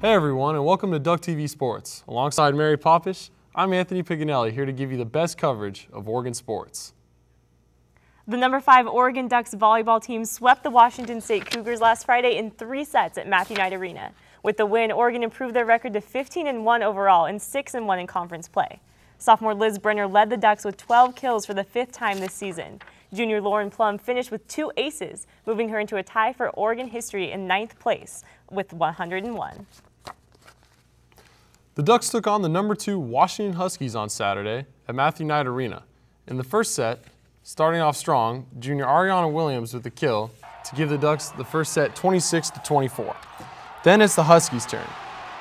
Hey everyone, and welcome to Duck TV Sports. Alongside Mary Popish, I'm Anthony Piganelli, here to give you the best coverage of Oregon sports. The number 5 Oregon Ducks volleyball team swept the Washington State Cougars last Friday in 3 sets at Matthew Knight Arena. With the win, Oregon improved their record to 15-1 overall and 6-1 in conference play. Sophomore Liz Brenner led the Ducks with 12 kills for the 5th time this season. Junior Lauren Plum finished with 2 aces, moving her into a tie for Oregon history in 9th place with 101. The Ducks took on the number 2 Washington Huskies on Saturday at Matthew Knight Arena. In the first set, starting off strong, junior Ariana Williams with the kill to give the Ducks the first set 26-24. Then it's the Huskies' turn,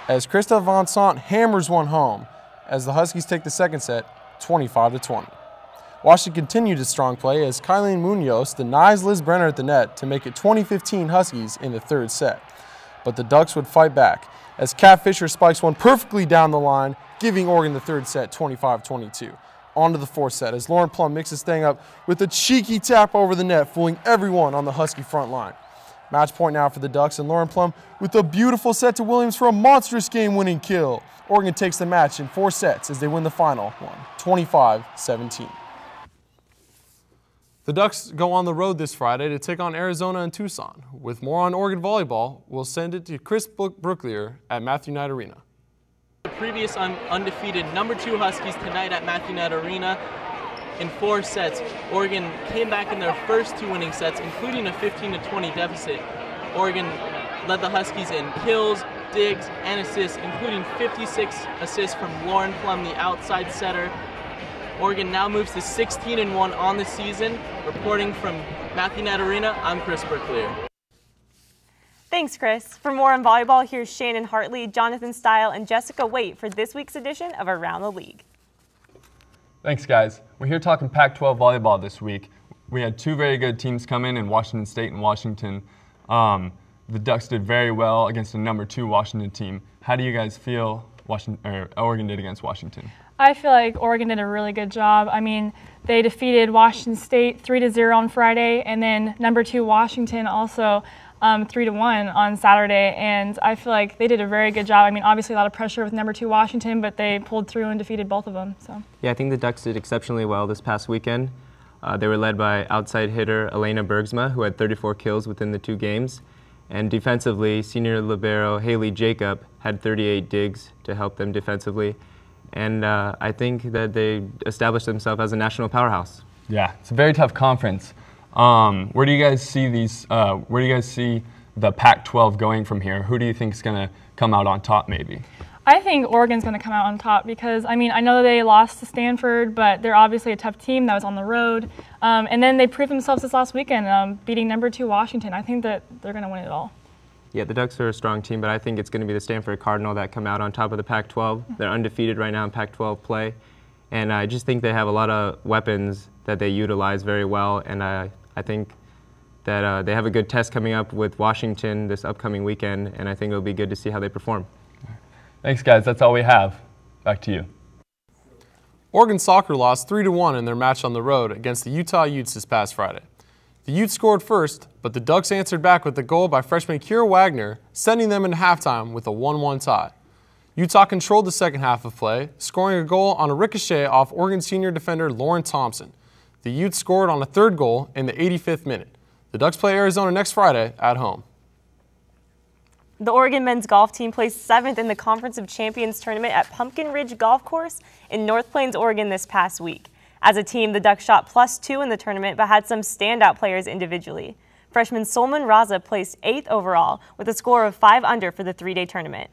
as Krista Von Sant hammers one home as the Huskies take the second set 25-20. Washington continued its strong play as Kylene Munoz denies Liz Brenner at the net to make it 20-15 Huskies in the third set. But the Ducks would fight back as Kat Fisher spikes one perfectly down the line, giving Oregon the third set 25-22. On to the fourth set as Lauren Plum mixes things up with a cheeky tap over the net, fooling everyone on the Husky front line. Match point now for the Ducks, and Lauren Plum with a beautiful set to Williams for a monstrous game-winning kill. Oregon takes the match in 4 sets as they win the final one, 25-17. The Ducks go on the road this Friday to take on Arizona and Tucson. With more on Oregon volleyball, we'll send it to Chris Brooklier at Matthew Knight Arena. The previous undefeated number 2 Huskies tonight at Matthew Knight Arena in 4 sets. Oregon came back in their first 2 winning sets, including a 15-20 deficit. Oregon led the Huskies in kills, digs, and assists, including 56 assists from Lauren Plum, the outside setter. Oregon now moves to 16-1 on the season. Reporting from Matthew Knight Arena, I'm Chris Brooklier. Thanks, Chris. For more on volleyball, here's Shannon Hartley, Jonathan Stile, and Jessica Waite for this week's edition of Around the League. Thanks, guys. We're here talking Pac-12 volleyball this week. We had 2 very good teams come in Washington State and Washington. The Ducks did very well against the number 2 Washington team. How do you guys feel Oregon did against Washington? I feel like Oregon did a really good job. I mean, they defeated Washington State 3-0 on Friday, and then number 2 Washington also 3-1 on Saturday, and I feel like they did a very good job. I mean, obviously a lot of pressure with number 2 Washington, but they pulled through and defeated both of them. So. Yeah, I think the Ducks did exceptionally well this past weekend. They were led by outside hitter Elena Bergsma, who had 34 kills within the 2 games. And defensively, senior libero Haley Jacob had 38 digs to help them defensively. And I think that they established themselves as a national powerhouse. Yeah, it's a very tough conference. Where do you guys see the Pac-12 going from here? Who do you think is going to come out on top, maybe? I think Oregon's going to come out on top because, I mean, I know they lost to Stanford, but they're obviously a tough team that was on the road. And then they proved themselves this last weekend, beating number 2 Washington. I think that they're going to win it all. Yeah, the Ducks are a strong team, but I think it's going to be the Stanford Cardinal that come out on top of the Pac-12. They're undefeated right now in Pac-12 play. And I just think they have a lot of weapons that they utilize very well. And I think that they have a good test coming up with Washington this upcoming weekend, and I think it'll be good to see how they perform. Thanks, guys. That's all we have. Back to you. Oregon soccer lost 3-1 in their match on the road against the Utah Utes this past Friday. The Utes scored first, but the Ducks answered back with a goal by freshman Kira Wagner, sending them into halftime with a 1-1 tie. Utah controlled the second half of play, scoring a goal on a ricochet off Oregon senior defender Lauren Thompson. The Utes scored on a 3rd goal in the 85th minute. The Ducks play Arizona next Friday at home. The Oregon men's golf team placed 7th in the Conference of Champions tournament at Pumpkin Ridge Golf Course in North Plains, Oregon this past week. As a team, the Ducks shot +2 in the tournament but had some standout players individually. Freshman Solman Raza placed 8th overall with a score of 5 under for the 3-day tournament.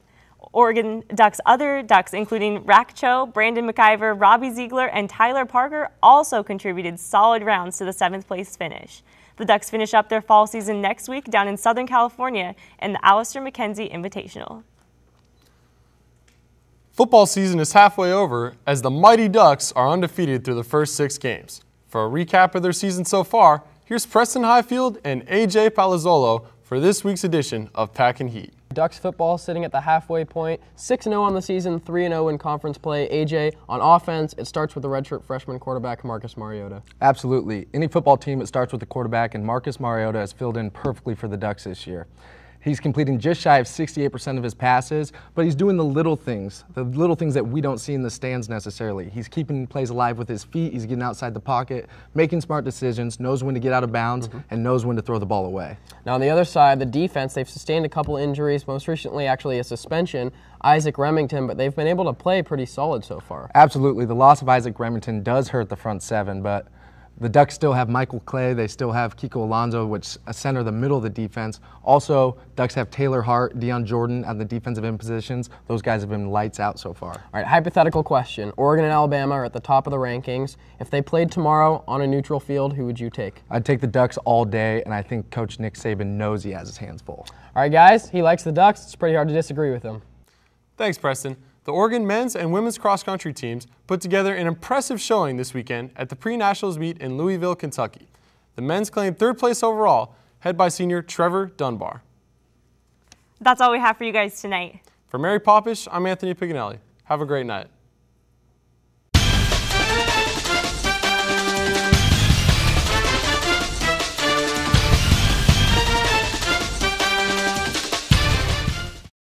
Oregon Ducks' other Ducks, including Rack Cho, Brandon McIver, Robbie Ziegler, and Tyler Parker, also contributed solid rounds to the 7th place finish. The Ducks finish up their fall season next week down in Southern California in the Alistair McKenzie Invitational. Football season is halfway over as the Mighty Ducks are undefeated through the first 6 games. For a recap of their season so far, here's Preston Highfield and AJ Palazzolo for this week's edition of Pack and Heat. Ducks football sitting at the halfway point, 6-0 on the season, 3-0 in conference play. AJ, on offense, it starts with the redshirt freshman quarterback Marcus Mariota. Absolutely. Any football team, it starts with the quarterback, and Marcus Mariota has filled in perfectly for the Ducks this year. He's completing just shy of 68% of his passes, but he's doing the little things that we don't see in the stands necessarily. He's keeping plays alive with his feet, he's getting outside the pocket, making smart decisions, knows when to get out of bounds, and knows when to throw the ball away. Now on the other side, the defense, they've sustained a couple injuries, most recently actually a suspension, Isaac Remington, but they've been able to play pretty solid so far. Absolutely. The loss of Isaac Remington does hurt the front seven, but the Ducks still have Michael Clay. They still have Kiko Alonso, which center the middle of the defense. Also, Ducks have Taylor Hart, Deion Jordan at the defensive end positions. Those guys have been lights out so far. All right, hypothetical question. Oregon and Alabama are at the top of the rankings. If they played tomorrow on a neutral field, who would you take? I'd take the Ducks all day, and I think Coach Nick Saban knows he has his hands full. All right, guys, he likes the Ducks. It's pretty hard to disagree with him. Thanks, Preston. The Oregon men's and women's cross-country teams put together an impressive showing this weekend at the pre-nationals meet in Louisville, Kentucky. The men's claimed third place overall, head by senior Trevor Dunbar. That's all we have for you guys tonight. For Mary Popish, I'm Anthony Piganelli. Have a great night.